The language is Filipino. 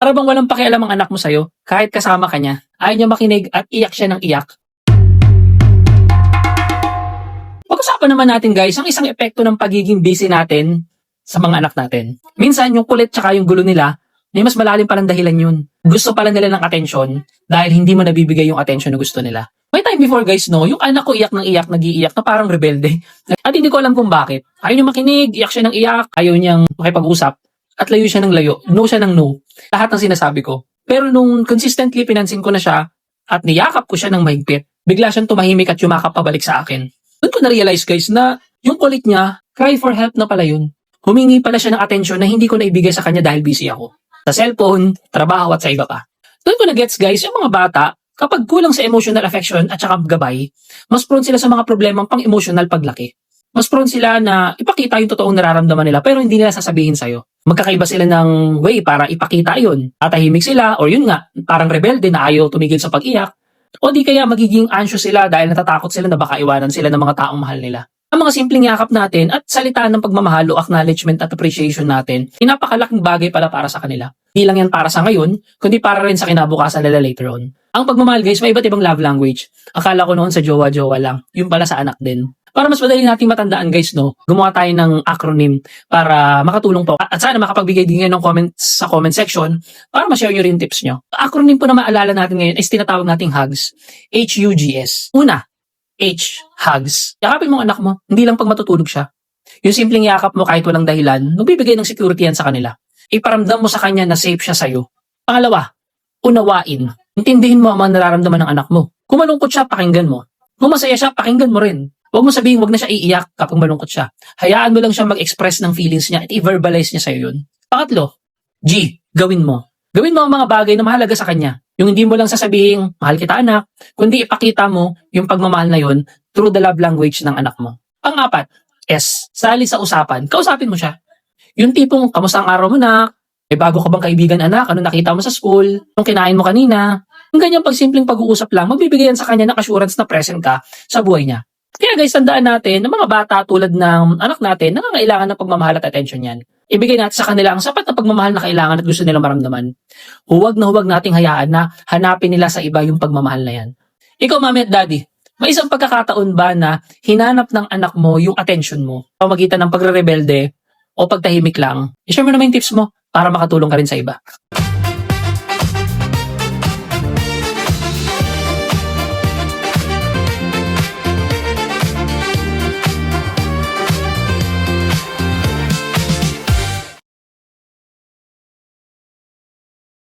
Para bang walang pakialam ang anak mo sa'yo, kahit kasama ka niya, ayaw niya makinig at iyak siya ng iyak. Pag-usapan naman natin guys, ang isang epekto ng pagiging busy natin sa mga anak natin. Minsan yung kulit tsaka yung gulo nila, may mas malalim palang dahilan yun. Gusto pala nila ng atensyon dahil hindi mo nabibigay yung atensyon na gusto nila. May time before guys no, yung anak ko iyak ng iyak, nag-iiyak na parang rebelde. At hindi ko alam kung bakit. Ayaw niya makinig, iyak siya ng iyak, ayaw niyang makipag-usap. At layo siya ng layo, no siya ng no. Lahat ng sinasabi ko. Pero nung consistently pinansin ko na siya at niyakap ko siya ng mahigpit, bigla siyang tumahimik at yumakap pabalik sa akin. Doon ko na-realize guys na yung kulit niya, cry for help na pala yun. Humingi pala siya ng atensyon na hindi ko naibigay sa kanya dahil busy ako. Sa cellphone, trabaho at sa iba pa. Doon ko na-gets guys, yung mga bata, kapag kulang sa emotional affection at saka gabay, mas prone sila sa mga problemang pang-emotional paglaki. Mas prone sila na ipakita yung totoong nararamdaman nila pero hindi nila sasabihin sa'yo. Magkakaiba sila ng way para ipakita yun. Tatahimik sila or yun nga, parang rebelde na ayaw tumigil sa pag-iyak. O di kaya magiging anxious sila dahil natatakot sila na baka iwanan sila ng mga taong mahal nila. Ang mga simpleng yakap natin at salitaan ng pagmamahal o acknowledgement at appreciation natin, napakalaking bagay pala para sa kanila. Hindi lang yan para sa ngayon, kundi para rin sa kinabukasan nila later on. Ang pagmamahal guys, may iba't ibang love language. Akala ko noon sa jowa-jowa lang, yun pala sa anak din. Para mas madali natin matandaan guys, no, gumawa tayo ng acronym para makatulong po. At sana makapagbigay din ngayon ng comments sa comment section para ma-share nyo rin tips nyo. Acronym po na maalala natin ngayon is tinatawag nating HUGS. H-U-G-S. Una, H, hugs. Yakapin mo ang anak mo, hindi lang pag matutulog siya. Yung simpleng yakap mo kahit walang dahilan, magbibigay ng security yan sa kanila. Iparamdam mo sa kanya na safe siya sa'yo. Pangalawa, unawain. Intindihin mo ang mga nararamdaman ng anak mo. Kung malungkot siya, pakinggan mo. Kung masaya siya, pakinggan mo rin. Huwag mo sabihin, huwag na siya iiyak kapag malungkot siya. Hayaan mo lang siya mag-express ng feelings niya at i-verbalize niya sa'yo yun. Pangatlo, G, gawin mo. Gawin mo ang mga bagay na mahalaga sa kanya. Yung hindi mo lang sasabihin, mahal kita anak, kundi ipakita mo yung pagmamahal na yun through the love language ng anak mo. Pang-apat, S, sali sa usapan. Kausapin mo siya. Yung tipong, kamusta ang araw mo na? May bago ka bang kaibigan anak? Ano nakita mo sa school? Anong kinain mo kanina? Yung ganyang pagsimpleng pag-uusap lang, magbibigyan sa kanya ng assurance na present ka sa buhay niya. Kaya guys, tandaan natin na mga bata tulad ng anak natin, nangangailangan ng pagmamahal at attention yan. Ibigay natin sa kanila ang sapat na pagmamahal na kailangan at gusto nilang maramdaman. Huwag na huwag nating hayaan na hanapin nila sa iba yung pagmamahal na yan. Ikaw, mami at daddy, may isang pagkakataon ba na hinanap ng anak mo yung attention mo? Pamagitan ng pagre-rebelde o pagtahimik lang? I-share mo naman yung tips mo para makatulong ka rin sa iba.